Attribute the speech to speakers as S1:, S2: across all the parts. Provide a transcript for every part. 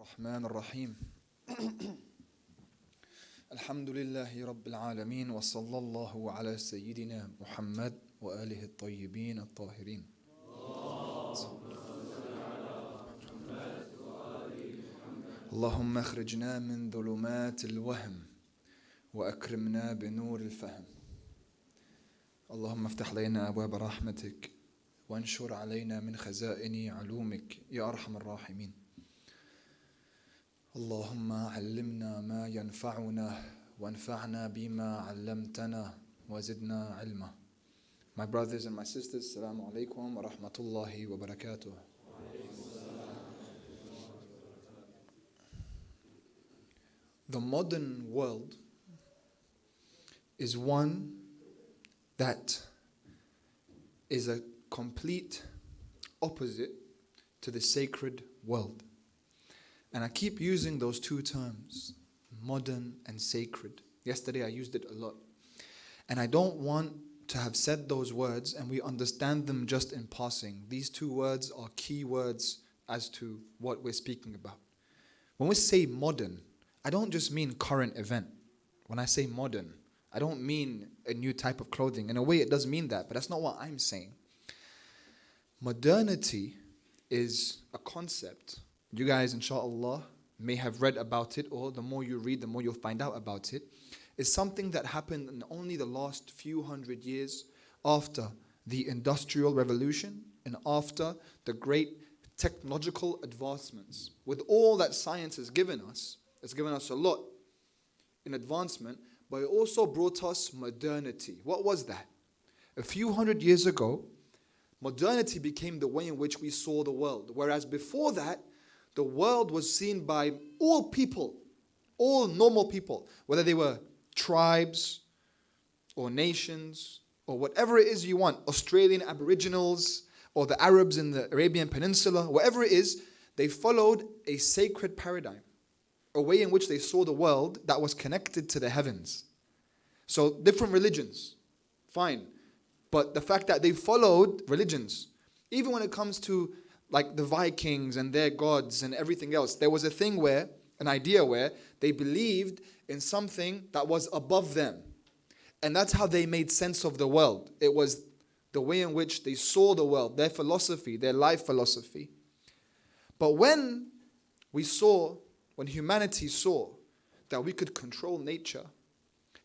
S1: الرحمن الرحيم الحمد لله رب العالمين وصلى الله على سيدنا محمد وآله الطيبين الطاهرين. اللهم اخرجنا من ظلمات الوهم وأكرمنا بنور الفهم. اللهم افتح لنا أبواب رحمتك وانشر علينا من خزائن علومك يا أرحم الراحمين. اللهم علمنا ما ينفعنا وانفعنا بما علمتنا وزدنا علما. My brothers and my sisters, Assalamu alaikum wa rahmatullahi wa barakatuh. The modern world is one that is a complete opposite to the sacred world. And I keep using those two terms, modern and sacred. Yesterday I used it a lot. And I don't want to have said those words and we understand them just in passing. These two words are key words as to what we're speaking about. When we say modern, I don't just mean current event. When I say modern, I don't mean a new type of clothing. In a way it does mean that, but that's not what I'm saying. Modernity is a concept. You guys, inshallah, may have read about it, or the more you read, the more you'll find out about it. It's something that happened in only the last few hundred years after the Industrial Revolution and after the great technological advancements. With all that science has given us, it's given us a lot in advancement, but it also brought us modernity. What was that? A few hundred years ago, modernity became the way in which we saw the world. Whereas before that, the world was seen by all people, all normal people, whether they were tribes or nations or whatever it is you want, Australian Aboriginals or the Arabs in the Arabian Peninsula, whatever it is, they followed a sacred paradigm, a way in which they saw the world that was connected to the heavens. So different religions, fine. But the fact that they followed religions, even when it comes to like the Vikings and their gods and everything else, there was a thing where, an idea where they believed in something that was above them. And that's how they made sense of the world. It was the way in which they saw the world, their philosophy, their life philosophy. But when humanity saw that we could control nature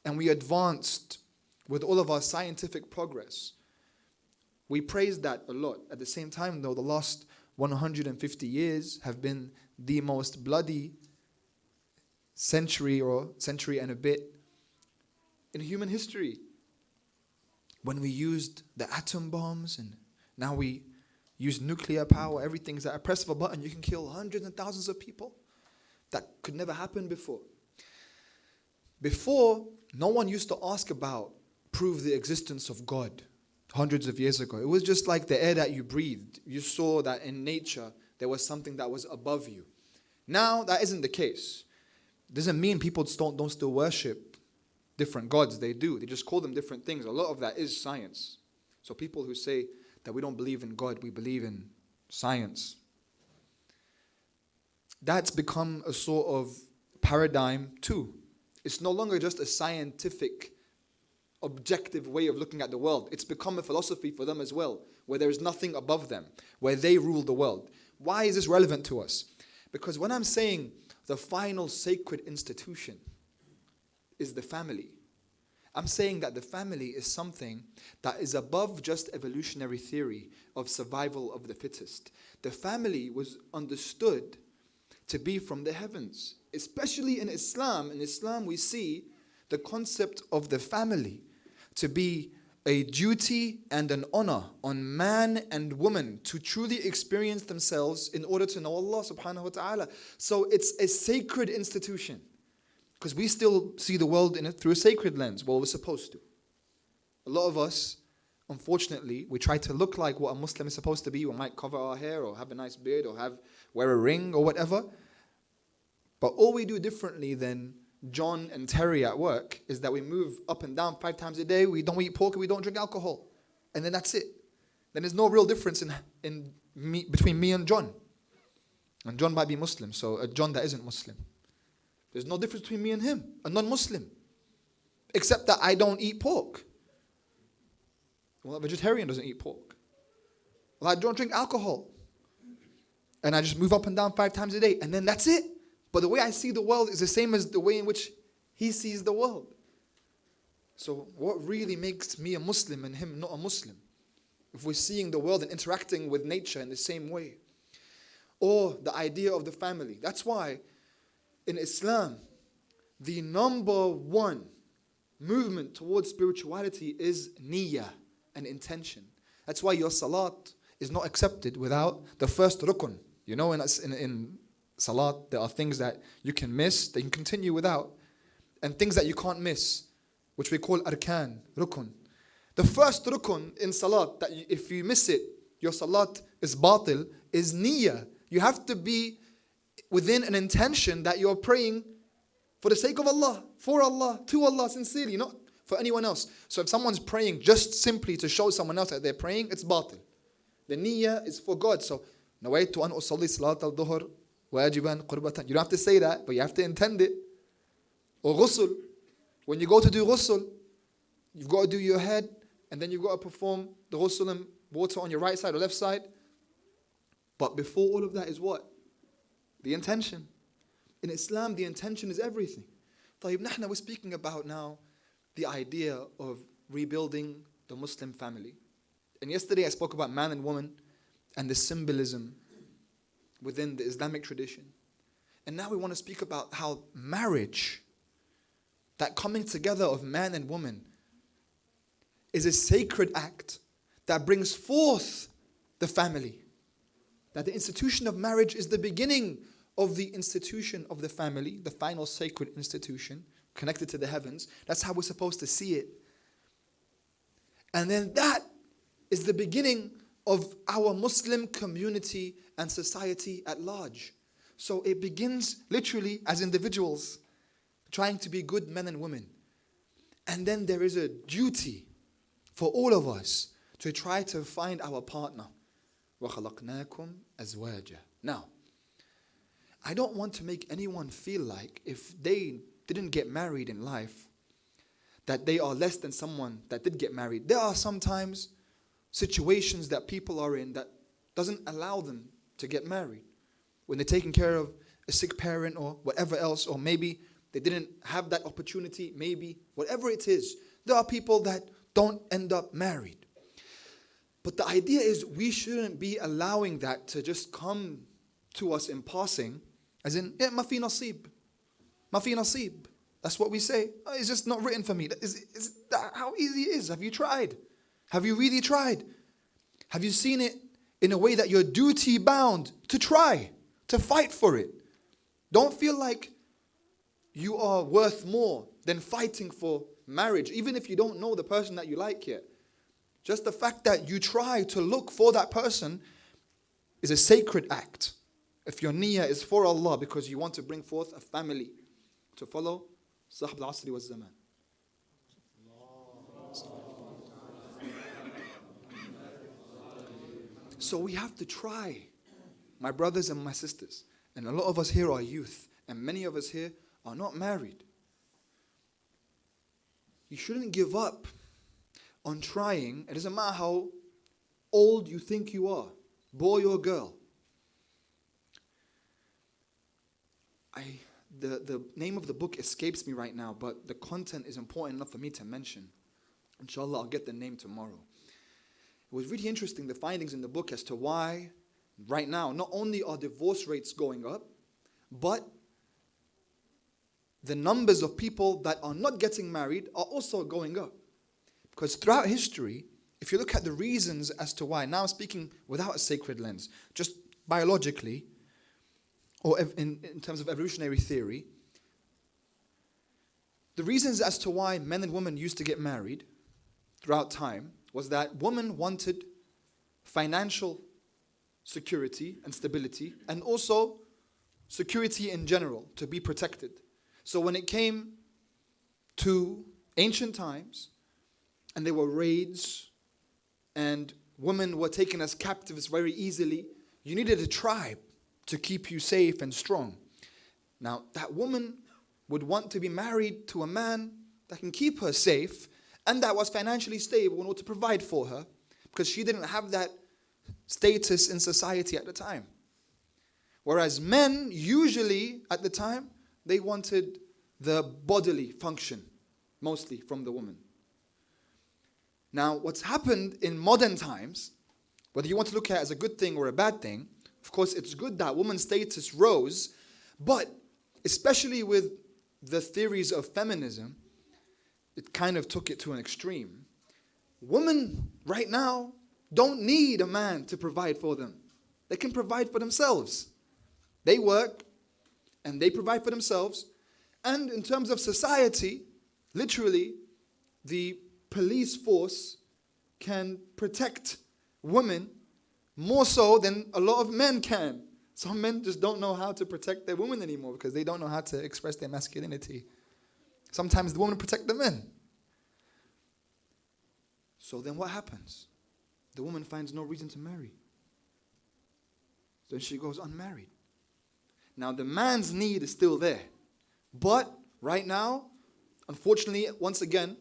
S1: and we advanced with all of our scientific progress, we praised that a lot. At the same time, though, the last 150 years have been the most bloody century and a bit in human history. When we used the atom bombs and now we use nuclear power, everything's at a press of a button. You can kill hundreds and thousands of people. That could never happen before. Before, no one used to ask about, prove the existence of God. Hundreds of years ago, it was just like the air that you breathed. You saw that in nature there was something that was above you. Now that isn't the case. Doesn't mean people don't still worship different gods. They do. They just call them different things. A lot of that is science. So people who say that we don't believe in God, we believe in science, that's become a sort of paradigm too. It's no longer just a scientific objective way of looking at the world. It's become a philosophy for them as well, where there is nothing above them, where they rule the world. Why is this relevant to us? Because when I'm saying the final sacred institution is the family, I'm saying that the family is something that is above just evolutionary theory of survival of the fittest. The family was understood to be from the heavens, especially in Islam. In Islam, we see the concept of the family to be a duty and an honor on man and woman to truly experience themselves in order to know Allah subhanahu wa ta'ala. So it's a sacred institution because we still see the world in it through a sacred lens. Well, we're supposed to. A lot of us, unfortunately, we try to look like what a Muslim is supposed to be. We might cover our hair or have a nice beard or wear a ring or whatever. But all we do differently than John and Terry at work is that we move up and down 5 times a day. We don't eat pork and we don't drink alcohol. And then that's it. Then there's no real difference between me and John. And John might be Muslim, so a John that isn't Muslim. There's no difference between me and him, a non-Muslim. Except that I don't eat pork. Well, a vegetarian doesn't eat pork. Well, I don't drink alcohol. And I just move up and down 5 times a day. And then that's it. But the way I see the world is the same as the way in which he sees the world. So what really makes me a Muslim and him not a Muslim? If we're seeing the world and interacting with nature in the same way. Or the idea of the family. That's why in Islam, the number one movement towards spirituality is niyyah, an intention. That's why your salat is not accepted without the first rukun. You know, in salat, there are things that you can miss, that you can continue without, and things that you can't miss, which we call arkan, rukun. The first rukun in salat, that if you miss it, your salat is batil, is niyyah. You have to be within an intention that you're praying for the sake of Allah, for Allah, to Allah sincerely, not for anyone else. So if someone's praying just simply to show someone else that they're praying, it's batil. The niyyah is for God. So, نويت أن أصلي صلاة الظهر واجبا قربة. You don't have to say that, but you have to intend it. Or ghusl. When you go to do ghusl, you've got to do your head, and then you've got to perform the ghusl and water on your right side or left side. But before all of that is what? The intention. In Islam, the intention is everything. طيب, we're speaking about now the idea of rebuilding the Muslim family. And yesterday I spoke about man and woman and the symbolism within the Islamic tradition. And now we want to speak about how marriage, that coming together of man and woman, is a sacred act that brings forth the family. That the institution of marriage is the beginning of the institution of the family, the final sacred institution connected to the heavens. That's how we're supposed to see it. And then that is the beginning of our Muslim community and society at large. So it begins literally as individuals trying to be good men and women. And then there is a duty for all of us to try to find our partner. وَخَلَقْنَاكُمْ أَزْوَاجًا. Now, I don't want to make anyone feel like if they didn't get married in life, that they are less than someone that did get married. There are sometimes situations that people are in that doesn't allow them to get married. When they're taking care of a sick parent or whatever else, or maybe they didn't have that opportunity, maybe, whatever it is. There are people that don't end up married. But the idea is we shouldn't be allowing that to just come to us in passing, as in, ma fi nasib. Ma fi nasib. That's what we say. Oh, it's just not written for me. Is that how easy it is? Have you tried? Have you really tried? Have you seen it in a way that you're duty bound to try, to fight for it? Don't feel like you are worth more than fighting for marriage, even if you don't know the person that you like yet. Just the fact that you try to look for that person is a sacred act. If your niyyah is for Allah because you want to bring forth a family to follow Sahab al-Asri wa Zaman. So we have to try, my brothers and my sisters. And a lot of us here are youth, and many of us here are not married. You shouldn't give up on trying. It doesn't matter how old you think you are, boy or girl. The name of the book escapes me right now, but the content is important enough for me to mention. Inshallah, I'll get the name tomorrow. It was really interesting, the findings in the book as to why right now not only are divorce rates going up, but the numbers of people that are not getting married are also going up. Because throughout history, if you look at the reasons as to why, now I'm speaking without a sacred lens, just biologically, or in terms of evolutionary theory, the reasons as to why men and women used to get married throughout time was that women wanted financial security and stability, and also security in general, to be protected. So when it came to ancient times, and there were raids, and women were taken as captives very easily, you needed a tribe to keep you safe and strong. Now, that woman would want to be married to a man that can keep her safe and that was financially stable in order to provide for her, because she didn't have that status in society at the time. Whereas men, usually at the time, they wanted the bodily function, mostly from the woman. Now, what's happened in modern times, whether you want to look at it as a good thing or a bad thing, of course, it's good that women's status rose, but especially with the theories of feminism, it kind of took it to an extreme. Women right now don't need a man to provide for them. They can provide for themselves. They work and they provide for themselves. And in terms of society, literally, the police force can protect women more so than a lot of men can. Some men just don't know how to protect their women anymore because they don't know how to express their masculinity. Sometimes the women protect the men. So then what happens? The woman finds no reason to marry. Then she goes unmarried. Now the man's need is still there. But right now, unfortunately, once again,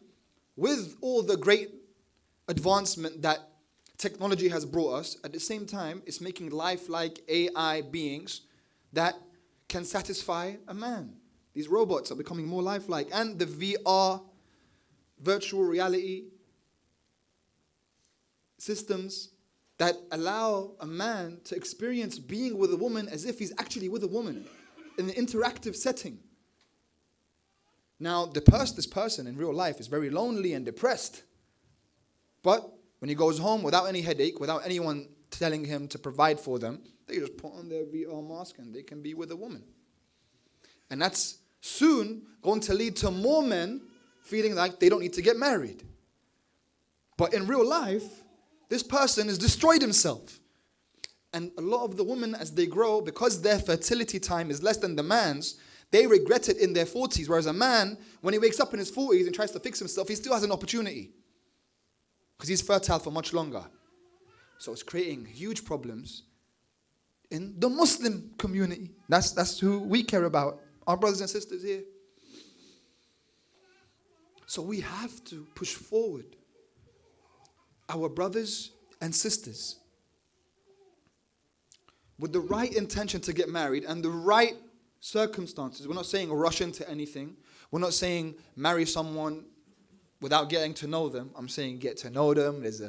S1: with all the great advancement that technology has brought us, at the same time, it's making lifelike AI beings that can satisfy a man. These robots are becoming more lifelike. And the VR, virtual reality systems that allow a man to experience being with a woman as if he's actually with a woman in an interactive setting. Now, this person in real life is very lonely and depressed. But when he goes home without any headache, without anyone telling him to provide for them, they just put on their VR mask and they can be with a woman. And that's soon going to lead to more men feeling like they don't need to get married. But in real life, this person has destroyed himself. And a lot of the women, as they grow, because their fertility time is less than the man's, they regret it in their 40s. Whereas a man, when he wakes up in his 40s and tries to fix himself, he still has an opportunity. Because he's fertile for much longer. So it's creating huge problems in the Muslim community. That's who we care about. Our brothers and sisters here. So we have to push forward our brothers and sisters with the right intention to get married and the right circumstances. We're not saying rush into anything. We're not saying marry someone without getting to know them. I'm saying get to know them. There's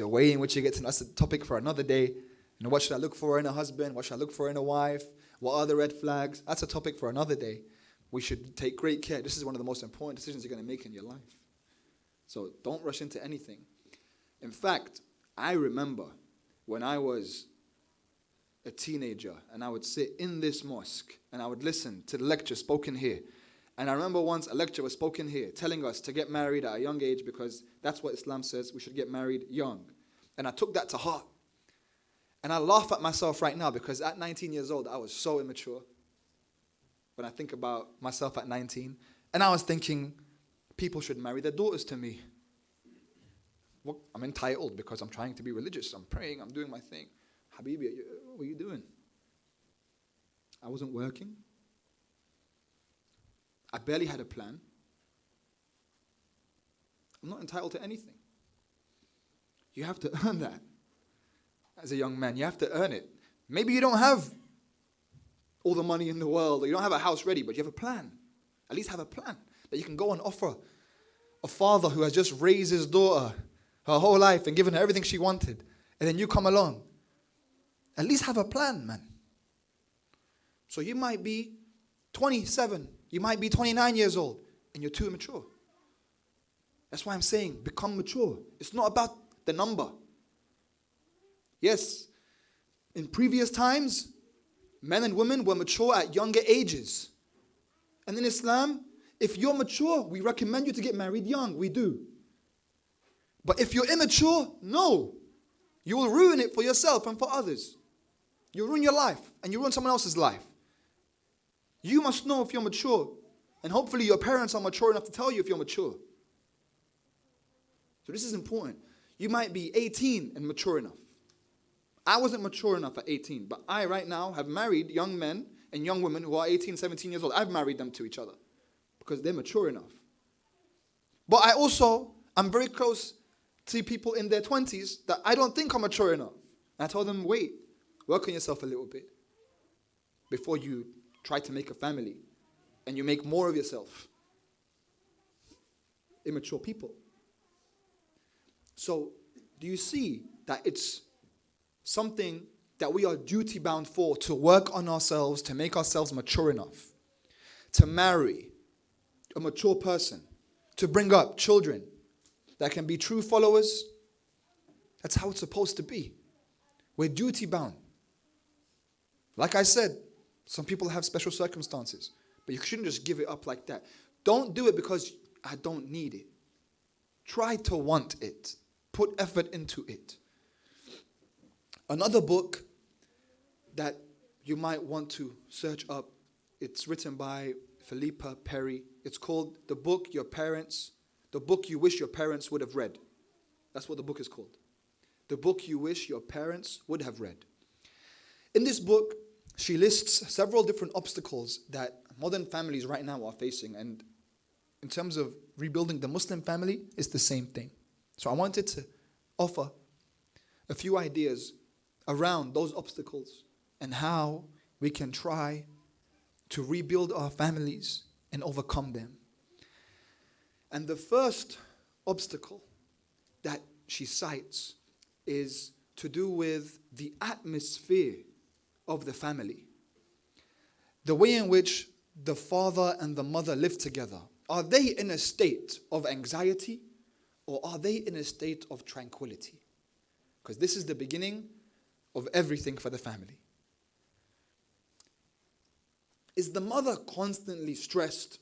S1: a way in which you get to know. That's a topic for another day. You know, what should I look for in a husband? What should I look for in a wife? What are the red flags? That's a topic for another day. We should take great care. This is one of the most important decisions you're going to make in your life. So don't rush into anything. In fact, I remember when I was a teenager and I would sit in this mosque and I would listen to the lecture spoken here. And I remember once a lecture was spoken here telling us to get married at a young age because that's what Islam says, we should get married young. And I took that to heart. And I laugh at myself right now because at 19 years old, I was so immature. When I think about myself at 19. And I was thinking, people should marry their daughters to me. Well, I'm entitled because I'm trying to be religious. I'm praying, I'm doing my thing. Habibi, what are you doing? I wasn't working. I barely had a plan. I'm not entitled to anything. You have to earn that. As a young man, you have to earn it. Maybe you don't have all the money in the world, or you don't have a house ready, but you have a plan. At least have a plan that you can go and offer a father who has just raised his daughter her whole life and given her everything she wanted, and then you come along. At least have a plan, man. So you might be 27, you might be 29 years old, and you're too immature. That's why I'm saying, become mature. It's not about the number. Yes, in previous times, men and women were mature at younger ages. And in Islam, if you're mature, we recommend you to get married young. We do. But if you're immature, no. You will ruin it for yourself and for others. You ruin your life and you ruin someone else's life. You must know if you're mature. And hopefully your parents are mature enough to tell you if you're mature. So this is important. You might be 18 and mature enough. I wasn't mature enough at 18, but I right now have married young men and young women who are 18, 17 years old. I've married them to each other because they're mature enough. But I'm very close to people in their 20s that I don't think are mature enough. And I told them, wait, work on yourself a little bit before you try to make a family and you make more of yourself. Immature people. So, do you see that it's something that we are duty bound for, to work on ourselves, to make ourselves mature enough, to marry a mature person, to bring up children that can be true followers? That's how it's supposed to be. We're duty bound. Like I said, some people have special circumstances, but you shouldn't just give it up like that. Don't do it because I don't need it. Try to want it. Put effort into it. Another book that you might want to search up, it's written by Philippa Perry. It's called The Book You Wish Your Parents Would Have Read. That's what the book is called. The Book You Wish Your Parents Would Have Read. In this book, she lists several different obstacles that modern families right now are facing. And in terms of rebuilding the Muslim family, it's the same thing. So I wanted to offer a few ideas around those obstacles and how we can try to rebuild our families and overcome them. And the first obstacle that she cites is to do with the atmosphere of the family. The way in which the father and the mother live together. Are they in a state of anxiety or are they in a state of tranquility? Because this is the beginning of everything for the family. Is the mother constantly stressed?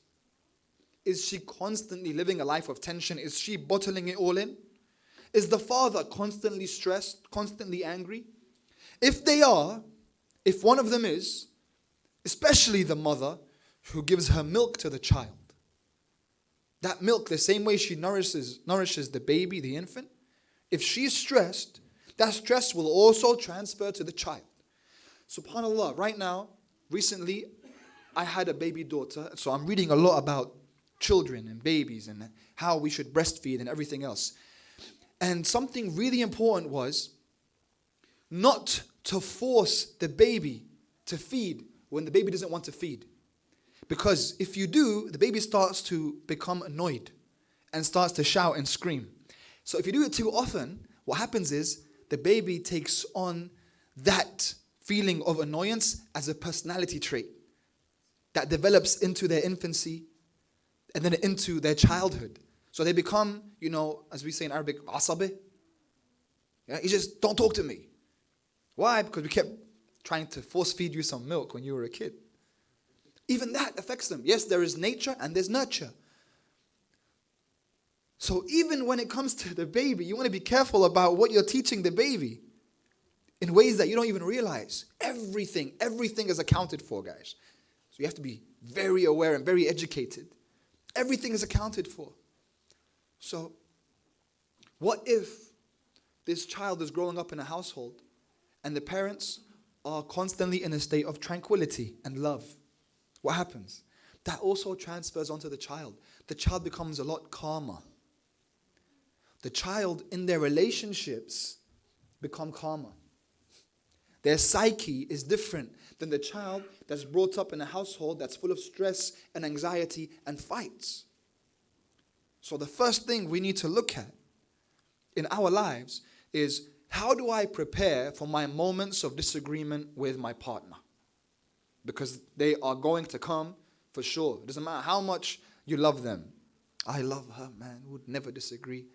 S1: Is she constantly living a life of tension? Is she bottling it all in? Is the father constantly stressed, constantly angry? If they are, if one of them is, especially the mother who gives her milk to the child, that milk, the same way she nourishes the baby, the infant, if she's stressed, that stress will also transfer to the child. SubhanAllah, right now, recently, I had a baby daughter, so I'm reading a lot about children and babies and how we should breastfeed and everything else. And something really important was not to force the baby to feed when the baby doesn't want to feed. Because if you do, the baby starts to become annoyed and starts to shout and scream. So if you do it too often, what happens is the baby takes on that feeling of annoyance as a personality trait that develops into their infancy and then into their childhood. So they become, as we say in Arabic, asabi. Yeah, you just don't talk to me. Why? Because we kept trying to force feed you some milk when you were a kid. Even that affects them. Yes, there is nature and there's nurture. So even when it comes to the baby, you want to be careful about what you're teaching the baby in ways that you don't even realize. Everything is accounted for, guys. So you have to be very aware and very educated. Everything is accounted for. So what if this child is growing up in a household and the parents are constantly in a state of tranquility and love? What happens? That also transfers onto the child. The child becomes a lot calmer. The child in their relationships become calmer. Their psyche is different than the child that's brought up in a household that's full of stress and anxiety and fights. So the first thing we need to look at in our lives is, how do I prepare for my moments of disagreement with my partner? Because they are going to come for sure. It doesn't matter how much you love them. I love her, man. We would never disagree.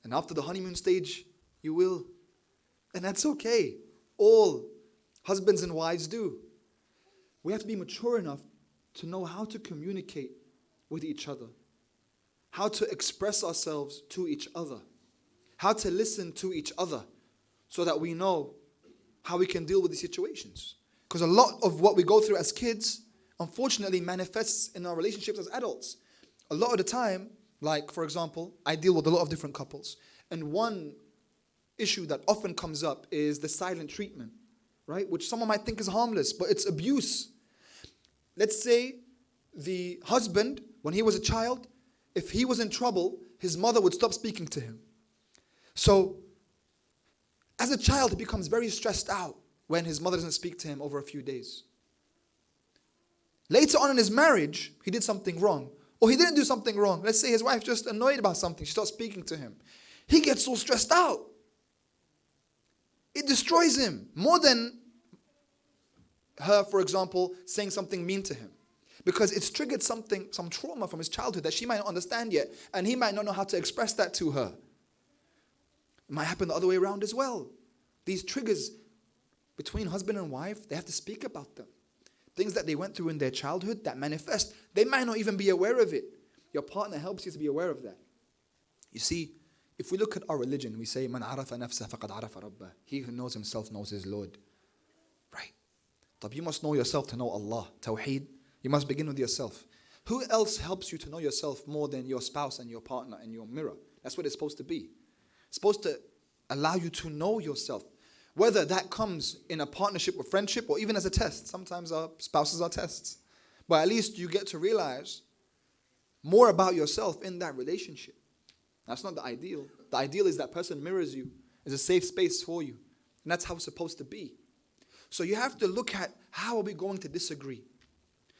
S1: And after the honeymoon stage, you will. And that's okay. All husbands and wives do. We have to be mature enough to know how to communicate with each other, how to express ourselves to each other, how to listen to each other so that we know how we can deal with these situations. Because a lot of what we go through as kids, unfortunately, manifests in our relationships as adults. A lot of the time, like, for example, I deal with a lot of different couples. And one issue that often comes up is the silent treatment, right? Which someone might think is harmless, but it's abuse. Let's say the husband, when he was a child, if he was in trouble, his mother would stop speaking to him. So, as a child, he becomes very stressed out when his mother doesn't speak to him over a few days. Later on in his marriage, he did something wrong. Or he didn't do something wrong. Let's say his wife's just annoyed about something. She starts speaking to him. He gets so stressed out. It destroys him more than her, for example, saying something mean to him. Because it's triggered some trauma from his childhood that she might not understand yet. And he might not know how to express that to her. It might happen the other way around as well. These triggers between husband and wife, they have to speak about them. Things that they went through in their childhood that manifest, they might not even be aware of it. Your partner helps you to be aware of that. You see, if we look at our religion, we say, "Man arafa nafsah faqad arafa rabbah." He who knows himself knows his Lord. Right? But you must know yourself to know Allah. Tawheed. You must begin with yourself. Who else helps you to know yourself more than your spouse and your partner and your mirror? That's what it's supposed to be. It's supposed to allow you to know yourself. Whether that comes in a partnership or friendship or even as a test. Sometimes our spouses are tests. But at least you get to realize more about yourself in that relationship. That's not the ideal. The ideal is that person mirrors you, is a safe space for you. And that's how it's supposed to be. So you have to look at, how are we going to disagree?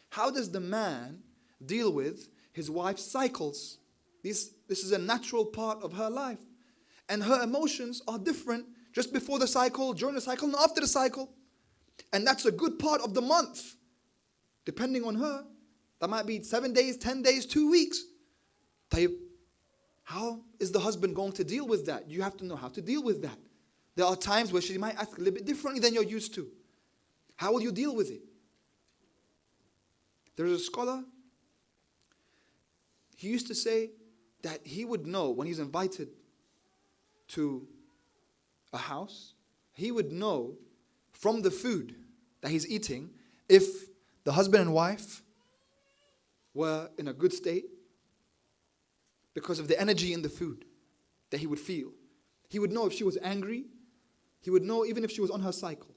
S1: How does the man deal with his wife's cycles? This is a natural part of her life. And her emotions are different just before the cycle, during the cycle, and after the cycle. And that's a good part of the month. Depending on her, that might be 7 days, 10 days, 2 weeks. How is the husband going to deal with that? You have to know how to deal with that. There are times where she might act a little bit differently than you're used to. How will you deal with it? There's a scholar, he used to say that he would know when he's invited to a house, he would know from the food that he's eating if the husband and wife were in a good state because of the energy in the food that he would feel. He would know if she was angry. He would know even if she was on her cycle.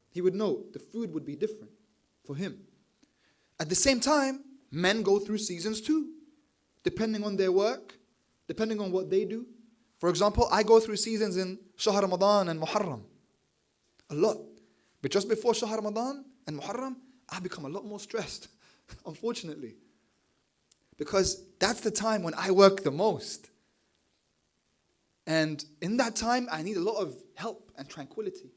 S1: He would know the food would be different for him. At the same time, men go through seasons too, depending on their work, depending on what they do. For example, I go through seasons in Shahr Ramadan and Muharram. A lot. But just before Shahr Ramadan and Muharram, I become a lot more stressed, unfortunately. Because that's the time when I work the most. And in that time, I need a lot of help and tranquility.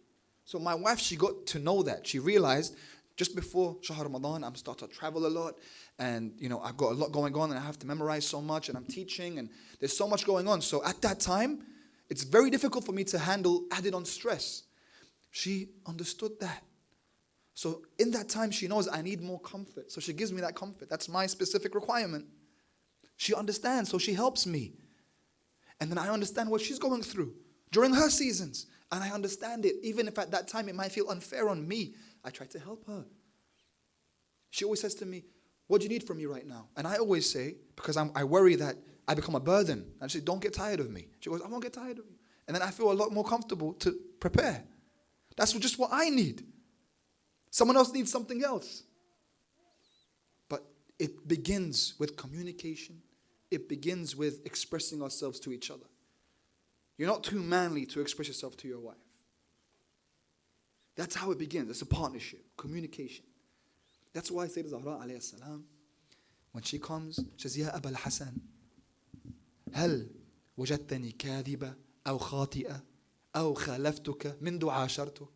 S1: So my wife, she got to know that. She realized just before Shahr Ramadan, I'm starting to travel a lot. And, I've got a lot going on and I have to memorize so much and I'm teaching and there's so much going on. So at that time, it's very difficult for me to handle added on stress. She understood that. So in that time, she knows I need more comfort. So she gives me that comfort. That's my specific requirement. She understands, so she helps me. And then I understand what she's going through during her seasons. And I understand it. Even if at that time it might feel unfair on me, I try to help her. She always says to me, "What do you need from me right now?" And I always say, because I worry that I become a burden. And she says, "Don't get tired of me." She goes, "I won't get tired of you." And then I feel a lot more comfortable to prepare. That's just what I need. Someone else needs something else. But it begins with communication. It begins with expressing ourselves to each other. You're not too manly to express yourself to your wife. That's how it begins. It's a partnership, communication. That's why Sayed Zahraa alayhi salam, when she comes, she says, "Ya Aba al-Hasan, هل وجدتني كاذبة أو خاطئة أو خالفتك منذ عاشرتك?"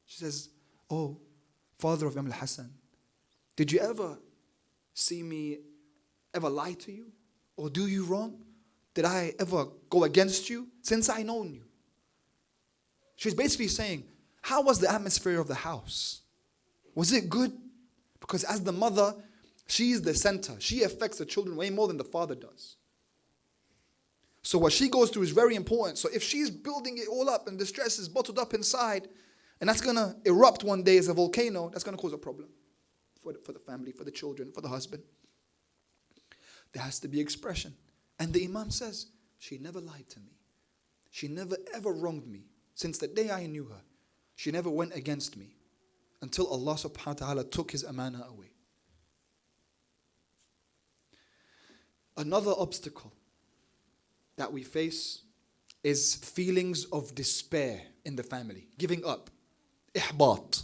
S1: She says, "Oh, father of Imam al-Hasan, did you ever see me ever lie to you or do you wrong? Did I ever go against you since I known you?" She's basically saying, how was the atmosphere of the house? Was it good? Because as the mother, she's the center. She affects the children way more than the father does. So what she goes through is very important. So if she's building it all up and the stress is bottled up inside, and that's going to erupt one day as a volcano, that's going to cause a problem for the family, for the children, for the husband. There has to be expression. And the Imam says, she never lied to me. She never ever wronged me. Since the day I knew her, she never went against me until Allah subhanahu wa ta'ala took his amana away. Another obstacle that we face is feelings of despair in the family, giving up, ihbat.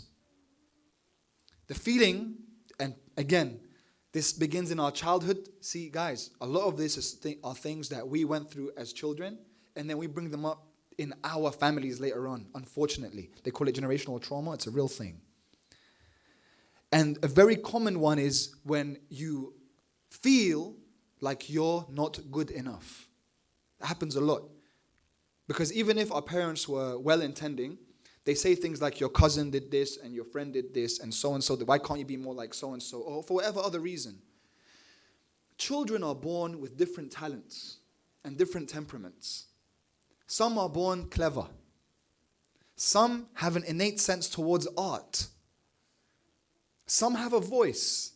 S1: The feeling, and again, this begins in our childhood. See, guys, a lot of this are things that we went through as children, and then we bring them up in our families later on, unfortunately. They call it generational trauma. It's a real thing. And a very common one is when you feel like you're not good enough. That happens a lot. Because even if our parents were well-intending, they say things like, your cousin did this and your friend did this and so, why can't you be more like so-and-so? Or for whatever other reason. Children are born with different talents and different temperaments. Some are born clever. Some have an innate sense towards art. Some have a voice.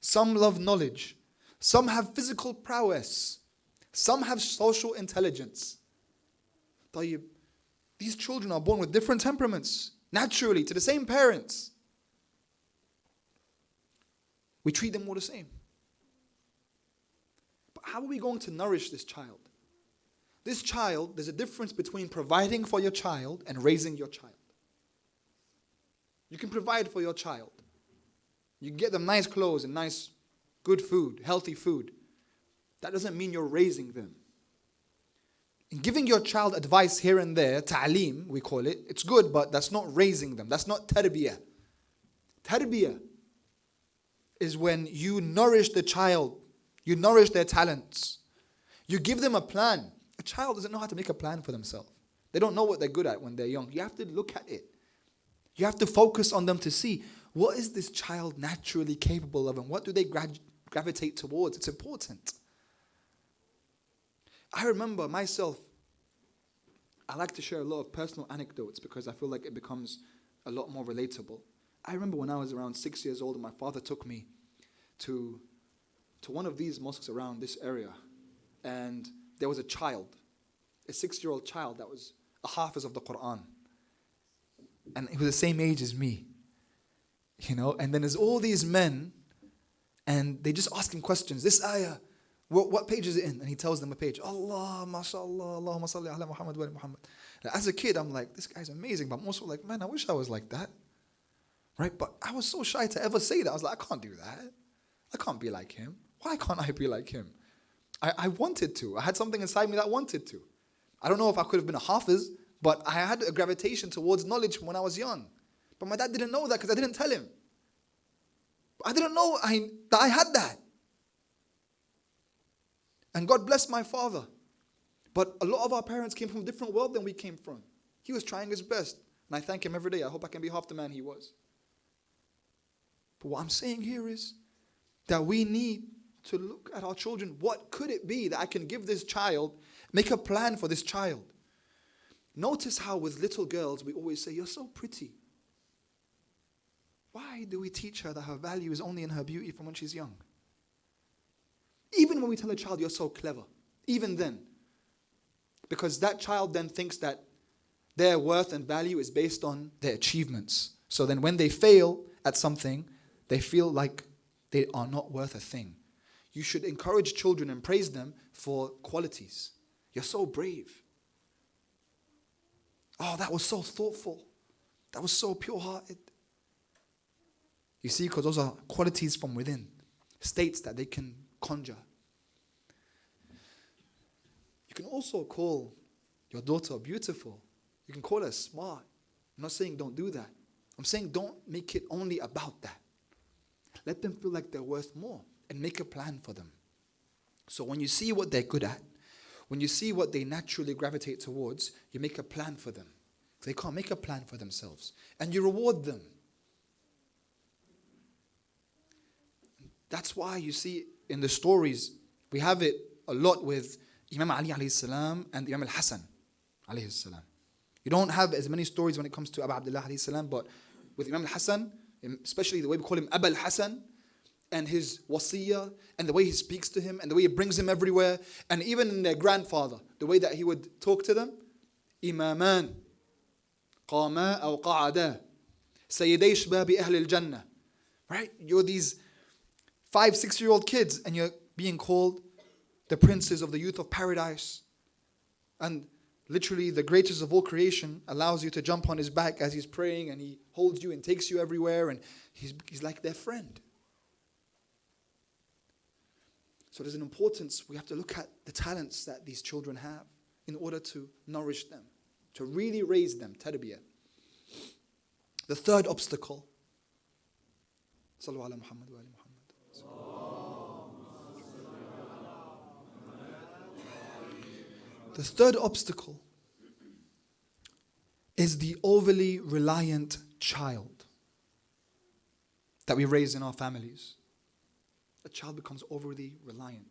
S1: Some love knowledge. Some have physical prowess. Some have social intelligence. These children are born with different temperaments, naturally, to the same parents. We treat them all the same. But how are we going to nourish this child? This child, there's a difference between providing for your child and raising your child. You can provide for your child. You get them nice clothes and nice, good food, healthy food. That doesn't mean you're raising them. In giving your child advice here and there, ta'aleem, we call it, it's good, but that's not raising them. That's not tarbiyah. Tarbiyah is when you nourish the child, you nourish their talents. You give them a plan. A child doesn't know how to make a plan for themselves. They don't know what they're good at when they're young. You have to look at it. You have to focus on them to see, what is this child naturally capable of and what do they gravitate towards? It's important. I remember myself, I like to share a lot of personal anecdotes because I feel like it becomes a lot more relatable. I remember when I was around 6 years old and my father took me to one of these mosques around this area. And there was a child, a 6-year-old child that was a hafiz of the Quran. And he was the same age as me. And then there's all these men and they just ask him questions. This ayah, what page is it in? And he tells them a page. Allah, mashallah, Allahumma salli ala Muhammad wa ala Muhammad. Now, as a kid, I'm like, this guy's amazing. But I'm also like, man, I wish I was like that. Right? But I was so shy to ever say that. I was like, I can't do that. I can't be like him. Why can't I be like him? I wanted to. I had something inside me that wanted to. I don't know if I could have been a hafiz, but I had a gravitation towards knowledge when I was young. But my dad didn't know that because I didn't tell him. I didn't know that I had that. And God bless my father. But a lot of our parents came from a different world than we came from. He was trying his best. And I thank him every day. I hope I can be half the man he was. But what I'm saying here is that we need to look at our children. What could it be that I can give this child, make a plan for this child? Notice how with little girls we always say, you're so pretty. Why do we teach her that her value is only in her beauty from when she's young? Even when we tell a child, you're so clever, even then. Because that child then thinks that their worth and value is based on their achievements. So then when they fail at something, they feel like they are not worth a thing. You should encourage children and praise them for qualities. You're so brave. Oh, that was so thoughtful. That was so pure-hearted. You see, because those are qualities from within, states that they can conjure. You can also call your daughter beautiful. You can call her smart. I'm not saying don't do that. I'm saying don't make it only about that. Let them feel like they're worth more and make a plan for them. So when you see what they're good at, when you see what they naturally gravitate towards, you make a plan for them. They can't make a plan for themselves. And you reward them. That's why you see in the stories, we have it a lot with Imam Ali alayhi salam and Imam al-Hassan alayhi salam. You don't have as many stories when it comes to Abu Abdullah alayhi salam, but with Imam al-Hassan, especially the way we call him Abu al-Hassan, and his wasiyah, and the way he speaks to him, and the way he brings him everywhere, and even in their grandfather, the way that he would talk to them, إمامان قاما أو قعدا سيدي شباب أهل الجنة. Right? You're these 5-6-year-old kids and you're being called the princes of the youth of paradise. And literally the greatest of all creation allows you to jump on his back as he's praying, and he holds you and takes you everywhere, and he's like their friend. So there's an importance. We have to look at the talents that these children have in order to nourish them, to really raise them, tarbiyah. The third obstacle. Sallu ala Muhammad wa ali Muhammad. The third obstacle is the overly reliant child that we raise in our families. A child becomes overly reliant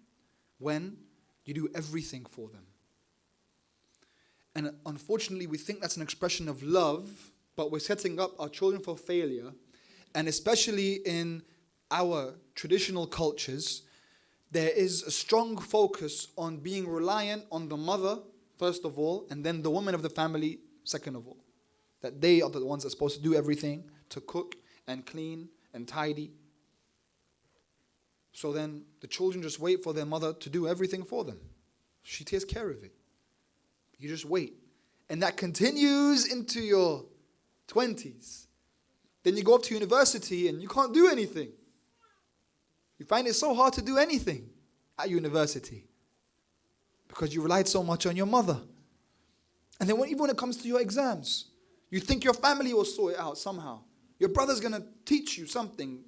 S1: when you do everything for them. And unfortunately, we think that's an expression of love, but we're setting up our children for failure. And especially in our traditional cultures, there is a strong focus on being reliant on the mother, first of all, and then the woman of the family, second of all. That they are the ones that are supposed to do everything, to cook and clean and tidy. So then the children just wait for their mother to do everything for them. She takes care of it. You just wait. And that continues into your 20s. Then you go up to university and you can't do anything. You find it so hard to do anything at university because you relied so much on your mother. And then even when it comes to your exams, you think your family will sort it out somehow. Your brother's going to teach you something.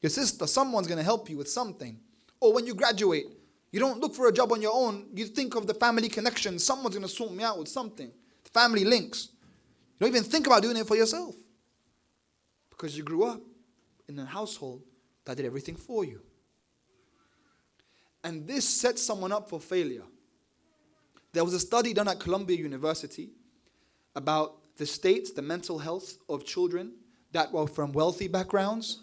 S1: Your sister, someone's going to help you with something. Or when you graduate, you don't look for a job on your own. You think of the family connection. Someone's going to sort me out with something. The family links. You don't even think about doing it for yourself. Because you grew up in a household that did everything for you. And this sets someone up for failure. There was a study done at Columbia University about the state, the mental health of children that were from wealthy backgrounds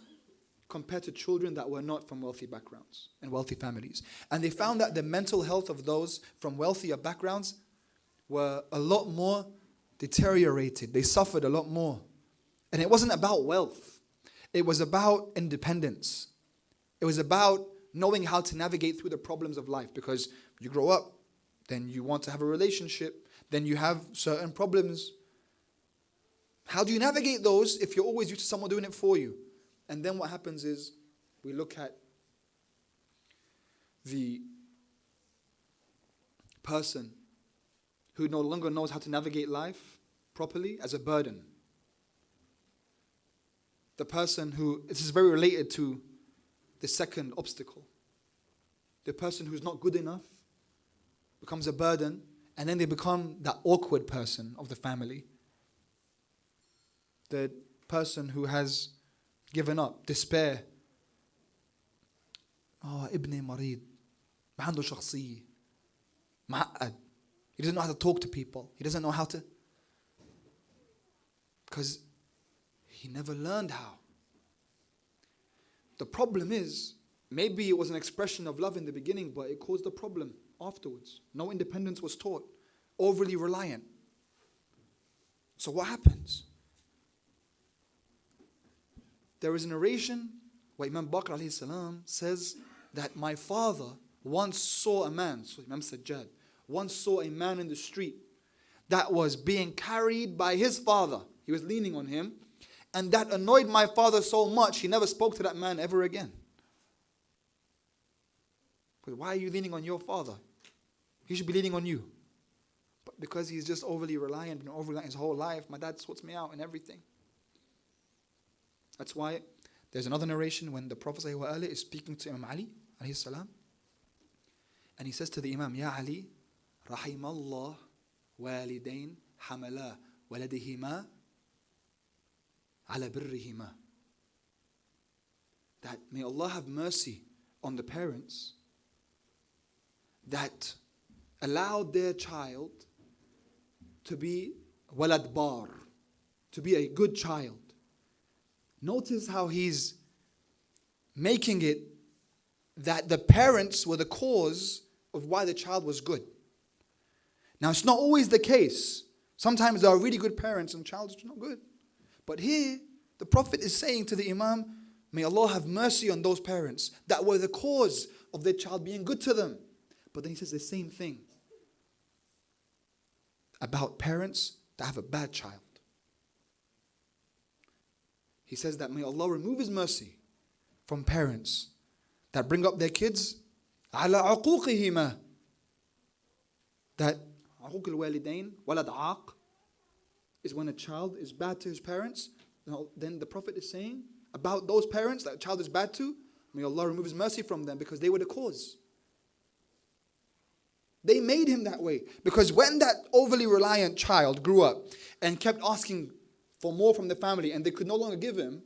S1: compared to children that were not from wealthy backgrounds and wealthy families. And they found that the mental health of those from wealthier backgrounds were a lot more deteriorated. They suffered a lot more. And it wasn't about wealth. It was about independence. It was about knowing how to navigate through the problems of life, because you grow up, then you want to have a relationship, then you have certain problems. How do you navigate those if you're always used to someone doing it for you? And then what happens is we look at the person who no longer knows how to navigate life properly as a burden. The person who, this is very related to the second obstacle. The person who's not good enough becomes a burden, and then they become that awkward person of the family. The person who has given up, despair. ابني مريض ما عنده شخصية معقد. He doesn't know how to talk to people. He doesn't know how to, because he never learned how. The problem is, maybe it was an expression of love in the beginning, but it caused a problem afterwards. No independence was taught. Overly reliant. So what happens? There is a narration where Imam Bakr alayhi salam says that my father once saw a man, so Imam Sajjad, once saw a man in the street that was being carried by his father. He was leaning on him. And that annoyed my father so much, he never spoke to that man ever again. But why are you leaning on your father? He should be leaning on you. But because he's just overly reliant and overly his whole life, my dad sorts me out and everything. That's why there's another narration when the Prophet ﷺ is speaking to Imam Ali alayhi salam, and he says to the Imam, Ya Ali, rahimallah walidain hamala waladihima ala birrihima. That may Allah have mercy on the parents that allowed their child to be walad bar, to be a good child. Notice how he's making it that the parents were the cause of why the child was good. Now, it's not always the case Sometimes there are really good parents and child is not good. But here, the Prophet is saying to the Imam, may Allah have mercy on those parents that were the cause of their child being good to them. But then he says the same thing about parents that have a bad child. He says that may Allah remove His mercy from parents that bring up their kids ala uquqihima, that uquq al-walidain walad aq is when a child is bad to his parents. Then the Prophet is saying about those parents that a child is bad to, may Allah remove His mercy from them because they were the cause. They made him that way. Because when that overly reliant child grew up and kept asking for more from the family and they could no longer give him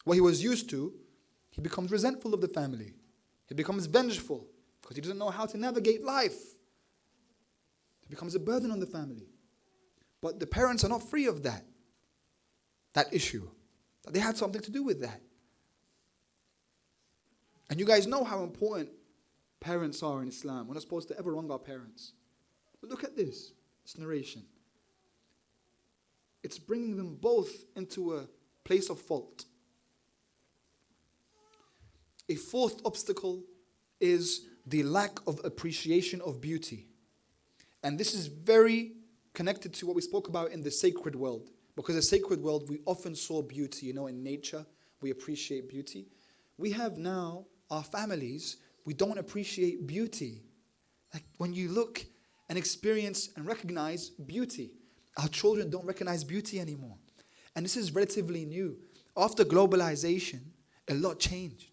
S1: what he was used to, he becomes resentful of the family. He becomes vengeful because he doesn't know how to navigate life. It becomes a burden on the family. But the parents are not free of that issue. They had something to do with that. And you guys know how important parents are in Islam. We're not supposed to ever wrong our parents. But look at this narration. It's bringing them both into a place of fault. A fourth obstacle is the lack of appreciation of beauty. And this is very connected to what we spoke about in the sacred world. Because in the sacred world, we often saw beauty. In nature, we appreciate beauty. We have now our families, we don't appreciate beauty. Like when you look and experience and recognize beauty, our children don't recognize beauty anymore. And this is relatively new. After globalization, a lot changed.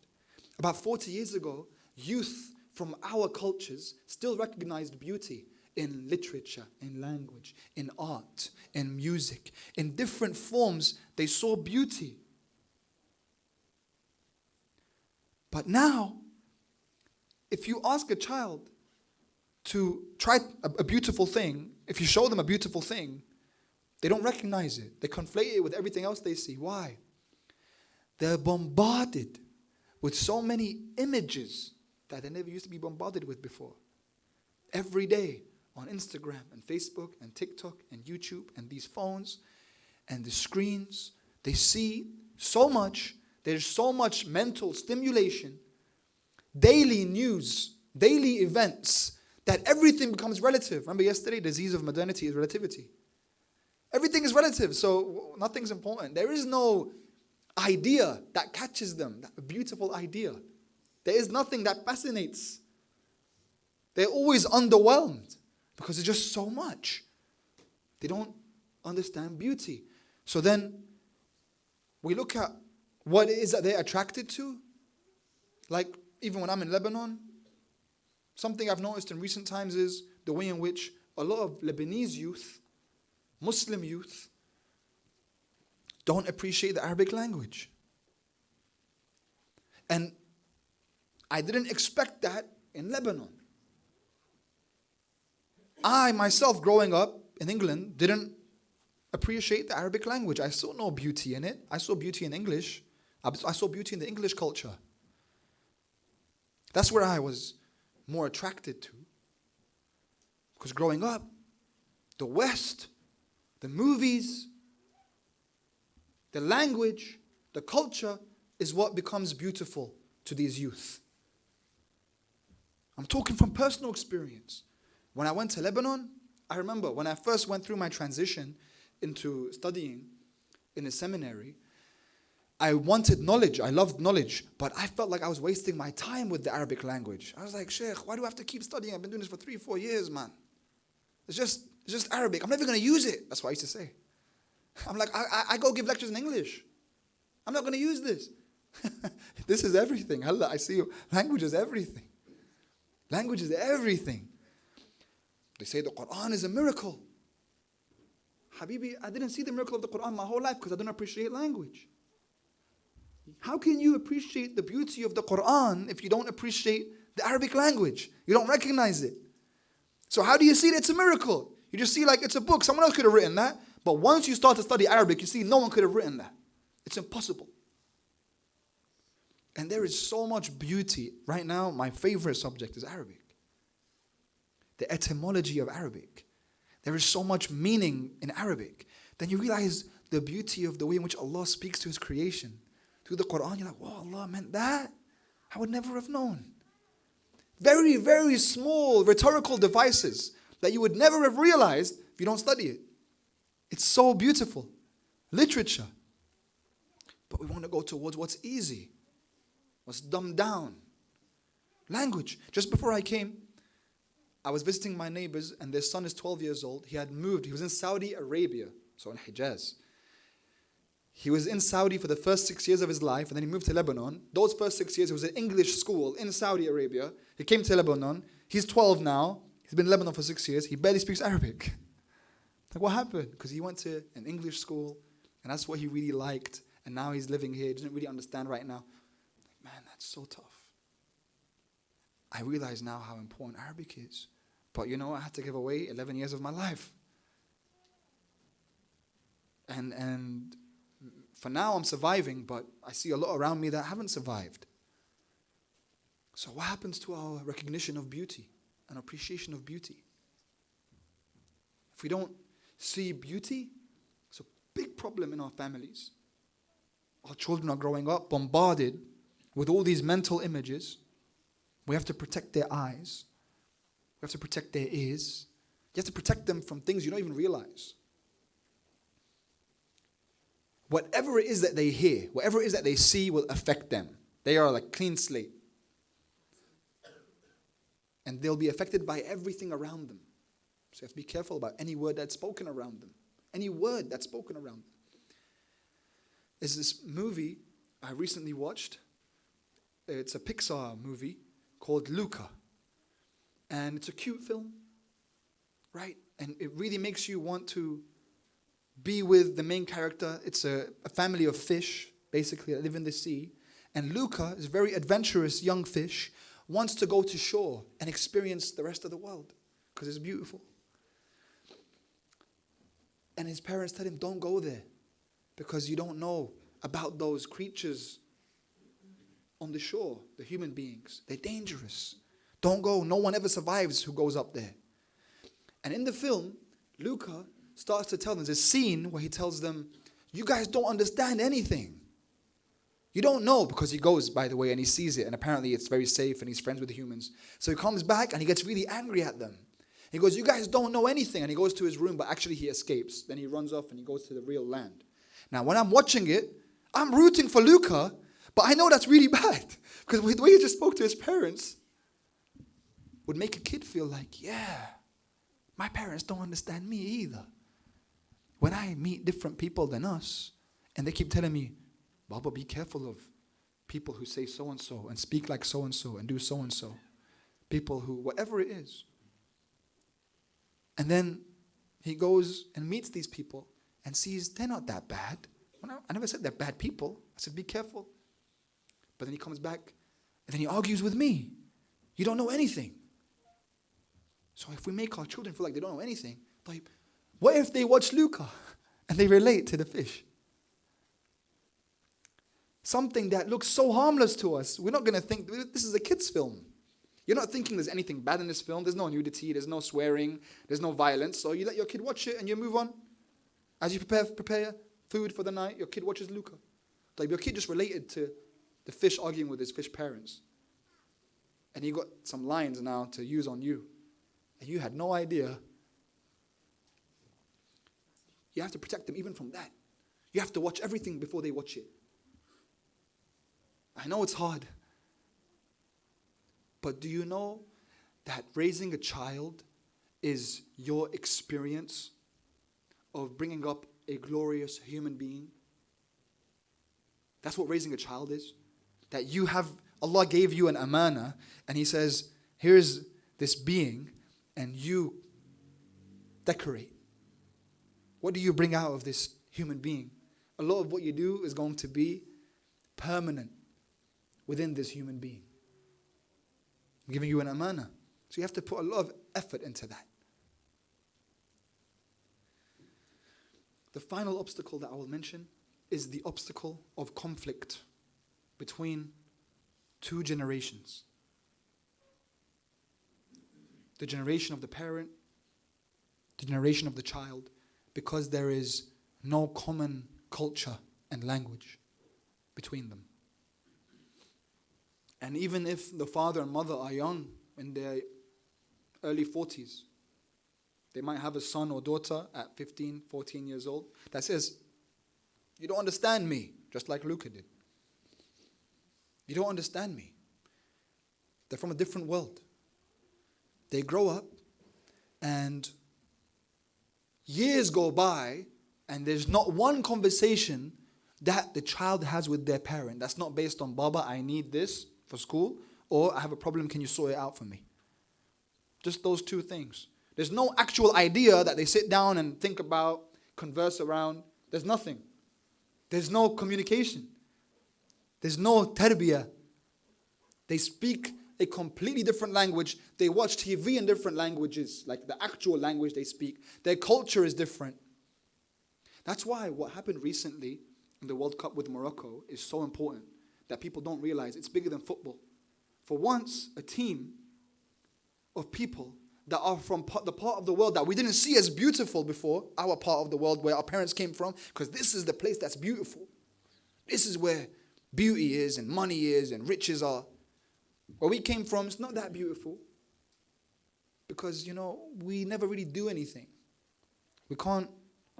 S1: About 40 years ago, youth from our cultures still recognized beauty in literature, in language, in art, in music. In different forms, they saw beauty. But now, if you ask a child to try a beautiful thing, if you show them a beautiful thing, they don't recognize it. They conflate it with everything else they see. Why? They're bombarded with so many images that they never used to be bombarded with before. Every day on Instagram and Facebook and TikTok and YouTube and these phones and the screens, they see so much. There's so much mental stimulation, daily news, daily events, that everything becomes relative. Remember yesterday, the disease of modernity is relativity. Everything is relative, so nothing's important. There is no idea that catches them, that beautiful idea. There is nothing that fascinates. They're always underwhelmed because it's just so much. They don't understand beauty. So then we look at what it is that they're attracted to. Like even when I'm in Lebanon, something I've noticed in recent times is the way in which a lot of Lebanese youth, Muslim youth, don't appreciate the Arabic language. And I didn't expect that in Lebanon. I myself, growing up in England, didn't appreciate the Arabic language. I saw no beauty in it. I saw beauty in English. I saw beauty in the English culture. That's where I was more attracted to. Because growing up, the West, the movies, the language, the culture is what becomes beautiful to these youth. I'm talking from personal experience. When I went to Lebanon, I remember when I first went through my transition into studying in a seminary, I wanted knowledge. I loved knowledge, but I felt like I was wasting my time with the Arabic language. I was like, Sheikh, why do I have to keep studying? I've been doing this for 3-4 years, man. It's just Arabic. I'm never going to use it. That's what I used to say. I'm like, I go give lectures in English. I'm not going to use this. This is everything. Allah, I see you. Language is everything. Language is everything. They say the Quran is a miracle. Habibi, I didn't see the miracle of the Quran my whole life because I don't appreciate language. How can you appreciate the beauty of the Quran if you don't appreciate the Arabic language? You don't recognize it. So how do you see that it's a miracle? You just see like it's a book. Someone else could have written that. But once you start to study Arabic, you see no one could have written that. It's impossible. And there is so much beauty. Right now, my favorite subject is Arabic. The etymology of Arabic. There is so much meaning in Arabic. Then you realize the beauty of the way in which Allah speaks to His creation. Through the Quran, you're like, whoa, Allah meant that? I would never have known. Very, very small rhetorical devices that you would never have realized if you don't study it. It's so beautiful. Literature. But we want to go towards what's easy, what's dumbed down. Language. Just before I came, I was visiting my neighbors and their son is 12 years old. He had moved. He was in Saudi Arabia, so in Hijaz. He was in Saudi for the first 6 years of his life and then he moved to Lebanon. Those first 6 years, he was in English school in Saudi Arabia. He came to Lebanon. He's 12 now. He's been in Lebanon for 6 years. He barely speaks Arabic. Like, what happened? Because he went to an English school and that's what he really liked. And now he's living here. He doesn't really understand right now. Like, man, that's so tough. I realize now how important Arabic is. But you know, I had to give away 11 years of my life. And for now, I'm surviving, but I see a lot around me that haven't survived. So what happens to our recognition of beauty and appreciation of beauty? If we don't see beauty, it's a big problem in our families. Our children are growing up bombarded with all these mental images. We have to protect their eyes. We have to protect their ears. You have to protect them from things you don't even realize. Whatever it is that they hear, whatever it is that they see will affect them. They are like clean slate. And they'll be affected by everything around them. So you have to be careful about any word that's spoken around them. Any word that's spoken around them. There's this movie I recently watched. It's a Pixar movie called Luca. And it's a cute film, right? And it really makes you want to be with the main character. It's a family of fish, basically, that live in the sea. And Luca is a very adventurous young fish, wants to go to shore and experience the rest of the world because it's beautiful. And his parents tell him, don't go there because you don't know about those creatures on the shore, the human beings. They're dangerous. Don't go. No one ever survives who goes up there. And in the film, Luca starts to tell them, there's a scene where he tells them, you guys don't understand anything. You don't know, because he goes, by the way, and he sees it, and apparently it's very safe, and he's friends with the humans. So he comes back, and he gets really angry at them. He goes, you guys don't know anything. And he goes to his room, but actually he escapes. Then he runs off, and he goes to the real land. Now, when I'm watching it, I'm rooting for Luca, but I know that's really bad. Because the way he just spoke to his parents would make a kid feel like, yeah, my parents don't understand me either. When I meet different people than us, and they keep telling me, Baba, be careful of people who say so-and-so and speak like so-and-so and do so-and-so. People who, whatever it is. And then he goes and meets these people and sees they're not that bad. Well, I never said they're bad people. I said, be careful. But then he comes back and then he argues with me. You don't know anything. So if we make our children feel like they don't know anything, like, what if they watch Luca and they relate to the fish? Something that looks so harmless to us. We're not going to think, this is a kid's film. You're not thinking there's anything bad in this film. There's no nudity, there's no swearing, there's no violence. So you let your kid watch it and you move on. As you prepare food for the night, your kid watches Luca. Like your kid just related to the fish arguing with his fish parents. And he got some lines now to use on you. And you had no idea. You have to protect them even from that. You have to watch everything before they watch it. I know it's hard. But do you know that raising a child is your experience of bringing up a glorious human being? That's what raising a child is. That you have, Allah gave you an amana, and He says, here's this being, and you decorate. What do you bring out of this human being? A lot of what you do is going to be permanent within this human being. I'm giving you an amana. So you have to put a lot of effort into that. The final obstacle that I will mention is the obstacle of conflict between two generations. The generation of the parent the generation of the child, because there is no common culture and language between them. And even if the father and mother are young, in their early 40s, they might have a son or daughter at 15, 14 years old that says, "You don't understand me," just like Luca did. "You don't understand me." They're from a different world. They grow up and years go by and there's not one conversation that the child has with their parent that's not based on, "Baba, I need this for school," or "I have a problem, can you sort it out for me?" Just those two things. There's no actual idea that they sit down and think about, converse around. There's nothing. There's no communication. There's no tarbiyah. They speak a completely different language. They watch TV in different languages, like the actual language they speak. Their culture is different. That's why what happened recently in the World Cup with Morocco is so important, that people don't realize it's bigger than football. For once, a team of people that are from the part of the world that we didn't see as beautiful before, our part of the world where our parents came from, because this is the place that's beautiful. This is where beauty is and money is and riches are. Where we came from, it's not that beautiful. Because, we never really do anything. We can't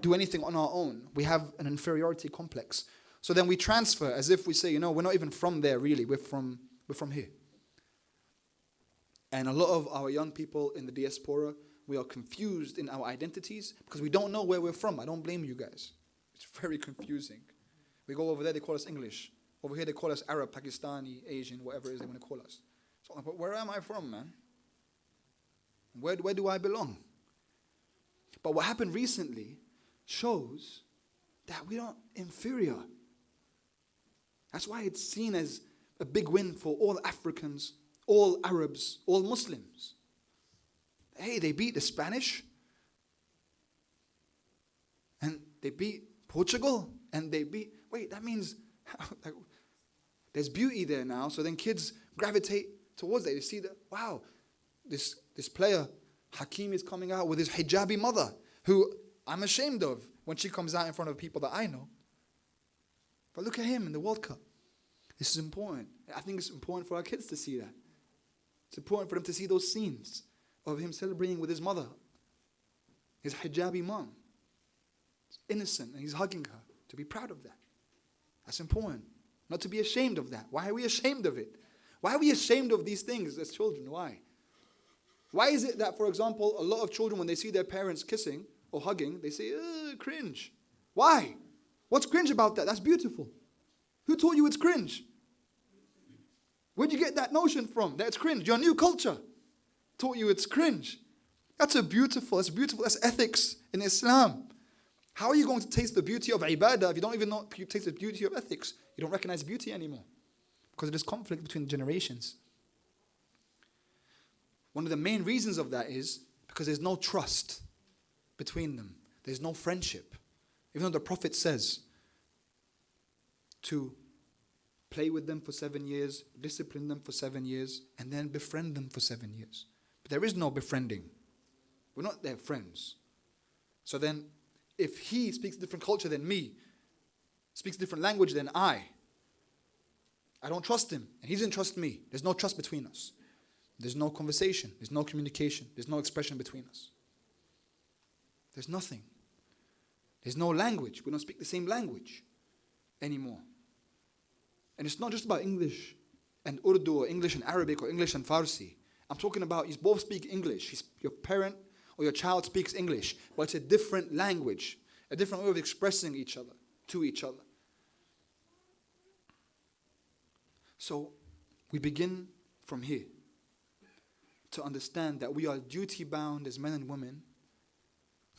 S1: do anything on our own. We have an inferiority complex. So then we transfer as if we say, we're not even from there really. We're from here. And a lot of our young people in the diaspora, we are confused in our identities because we don't know where we're from. I don't blame you guys. It's very confusing. We go over there, they call us English. Over here, they call us Arab, Pakistani, Asian, whatever it is they want to call us. So, but where am I from, man? Where do I belong? But what happened recently shows that we are inferior. That's why it's seen as a big win for all Africans, all Arabs, all Muslims. Hey, they beat the Spanish, and they beat Portugal, and they beat... Wait, that means there's beauty there now. So then kids gravitate towards that. They see that, wow, this player, Hakim, is coming out with his hijabi mother, who I'm ashamed of when she comes out in front of people that I know. But look at him in the World Cup. This is important. I think it's important for our kids to see that. It's important for them to see those scenes of him celebrating with his mother, his hijabi mom. It's innocent, and he's hugging her. To be proud of that. That's important. Not to be ashamed of that. Why are we ashamed of it? Why are we ashamed of these things as children? Why? Why is it that, for example, a lot of children, when they see their parents kissing or hugging, they say, cringe. Why? What's cringe about that? That's beautiful. Who taught you it's cringe? Where'd you get that notion from? That it's cringe. Your new culture taught you it's cringe. That's beautiful. That's ethics in Islam. How are you going to taste the beauty of ibadah if you don't even know you taste the beauty of ethics? You don't recognize beauty anymore because there's conflict between generations. One of the main reasons of that is because there's no trust between them. There's no friendship. Even though the Prophet says to play with them for 7 years, discipline them for 7 years, and then befriend them for 7 years. But there is no befriending. We're not their friends. So then, if he speaks a different culture than me, speaks a different language than I don't trust him, and he doesn't trust me. There's no trust between us. There's no conversation. There's no communication. There's no expression between us. There's nothing. There's no language. We don't speak the same language anymore. And it's not just about English and Urdu or English and Arabic or English and Farsi. I'm talking about you both speak English. Your parent or your child speaks English, but it's a different language, a different way of expressing each other, to each other. So we begin from here to understand that we are duty-bound as men and women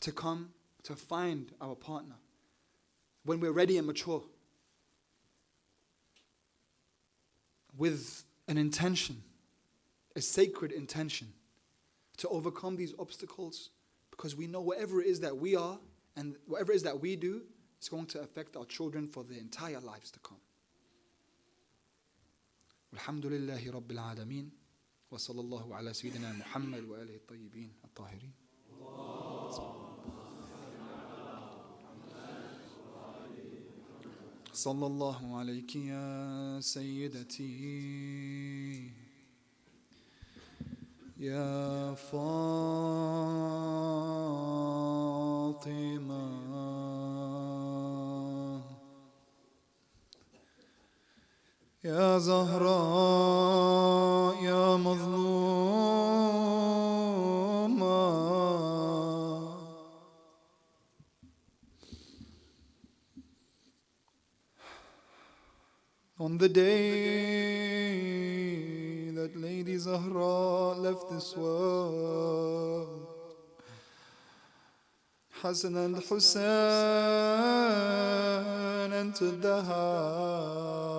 S1: to come to find our partner when we're ready and mature, with an intention, a sacred intention, to overcome these obstacles, because we know whatever it is that we are and whatever it is that we do, it's going to affect our children for their entire lives to come. Alhamdulillahi Rabbil Alameen. Wa sallallahu ala Sayyidina Muhammad wa alihi at-tayyibin at-tahirin. صلى الله عليك يا سيدتي يا فاطمة يا زهراء يا مظلومة On the day that Lady Zahra left this world, Hassan and Hussain entered the house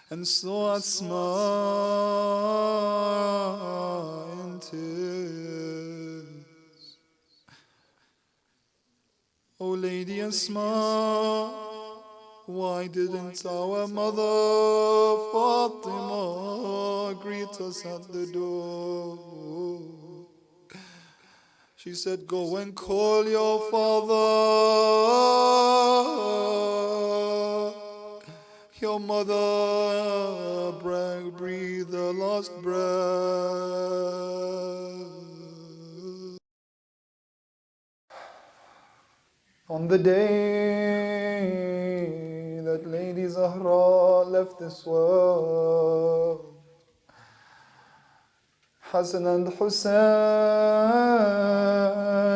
S1: and saw Asma in tears. Oh Lady Asma, why didn't our mother Fatima greet us at the door? She said, go and call your father. Your mother breathed the last breath. On the day that Lady Zahra left this world, Hassan and Hussain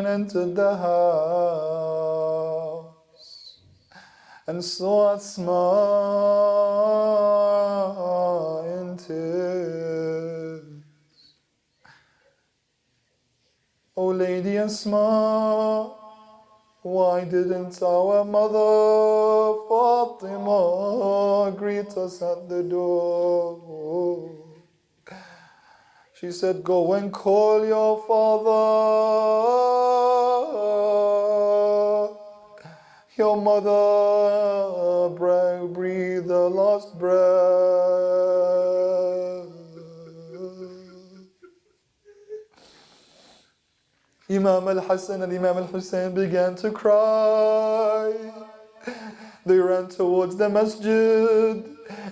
S1: entered the house and saw Asma in tears. Oh Lady Asma, why didn't our mother Fatima greet us at the door? She said, go and call your father. Your mother breathed the last breath. Imam al-Hassan and Imam al-Hussein began to cry. They ran towards the masjid.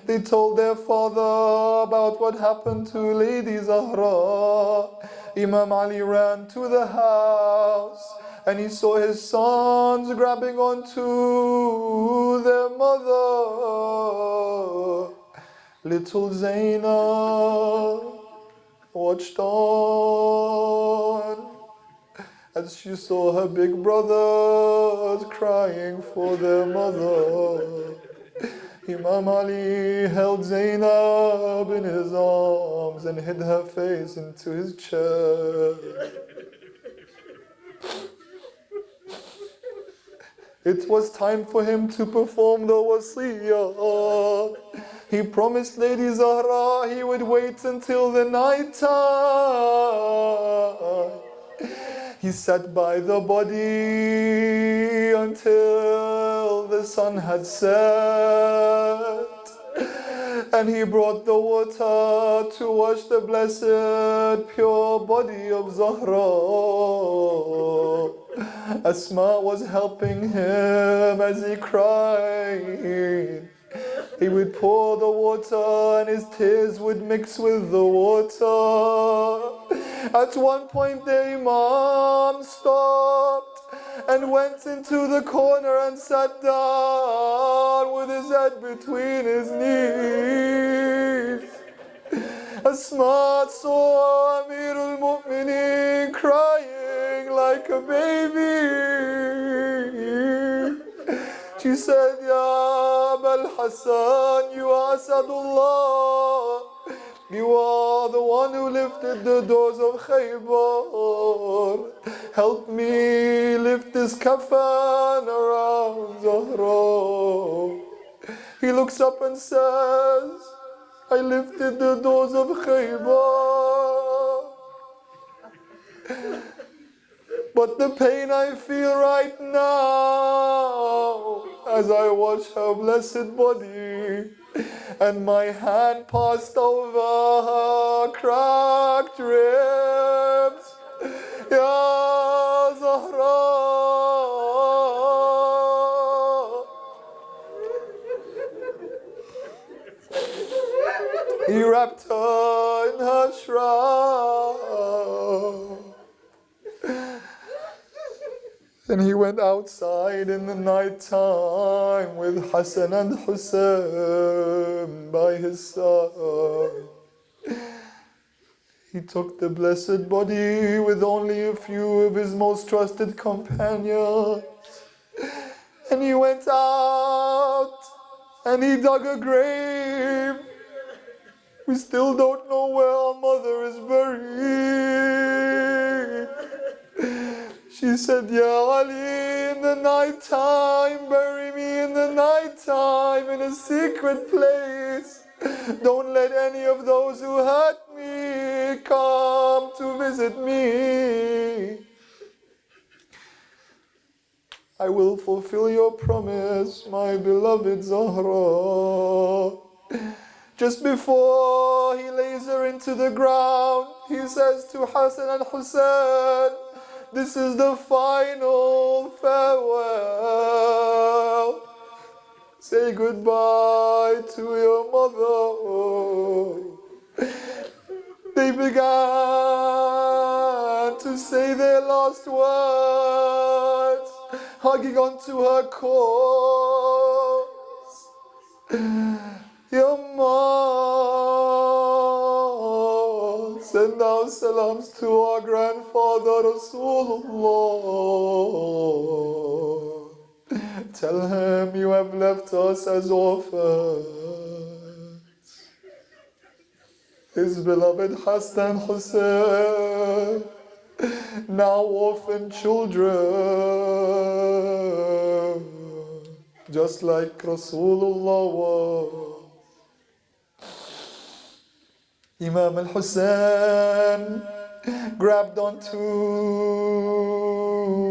S1: They told their father about what happened to Lady Zahra. Imam Ali ran to the house and he saw his sons grabbing onto their mother. Little Zainab watched on as she saw her big brothers crying for their mother. Imam Ali held Zainab in his arms and hid her face into his chest. It was time for him to perform the wasiyah. He promised Lady Zahra he would wait until the night time. He sat by the body until the sun had set. And he brought the water to wash the blessed pure body of Zahra. Asma was helping him as he cried. He would pour the water and his tears would mix with the water. At one point the Imam stopped and went into the corner and sat down with his head between his knees. Asma saw Amir al-Mu'mineen crying like a baby. She said, Ya Abul Hassan, you are Asadullah. You are the one who lifted the doors of Khaybar. Help me lift this kafan around Zahra. He looks up and says, I lifted the doors of Khaybar. But the pain I feel right now as I watch her blessed body and my hand passed over her cracked ribs. Ya Zahra, wrapped her in her shroud. And he went outside in the night time with Hassan and Hussain by his side. He took the blessed body with only a few of his most trusted companions. And he went out and he dug a grave. We still don't know where our mother is buried. She said, Ya Ali, in the night time, bury me in the night time in a secret place. Don't let any of those who hurt me come to visit me. I will fulfill your promise, my beloved Zahra. Just before he lays her into the ground, he says to Hassan and Hussein, this is the final farewell. Say goodbye to your mother. They began to say their last words, hugging onto her corpse. Ya Ma, send our salams to our grandfather Rasulullah. Tell him you have left us as orphans. His beloved Hassan Hussein, now orphan children, just like Rasulullah was. Imam al-Hussein grabbed onto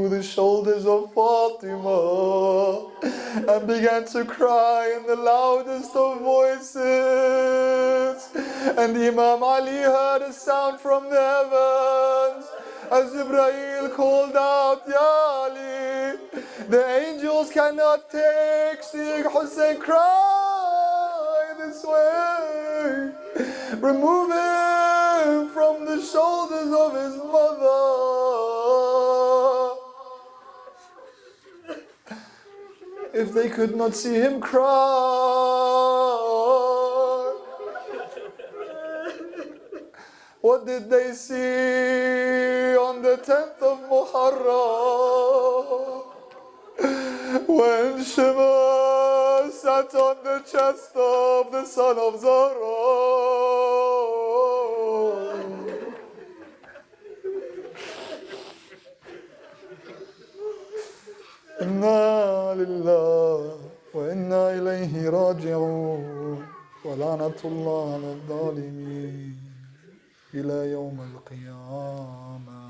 S1: the shoulders of Fatimah and began to cry in the loudest of voices. And Imam Ali heard a sound from the heavens as Jibreel called out, Ya Ali, the angels cannot take seeing Hussein cry this way. Remove him from the shoulders of his mother. If they could not see him cry, what did they see on the 10th of Muharram? When Shema sat on the chest of the son of Zahra. Inna lillah wa inna ilayhi raji'un wa la'natullah ala al-zalimin ila yawm al-qiyamah.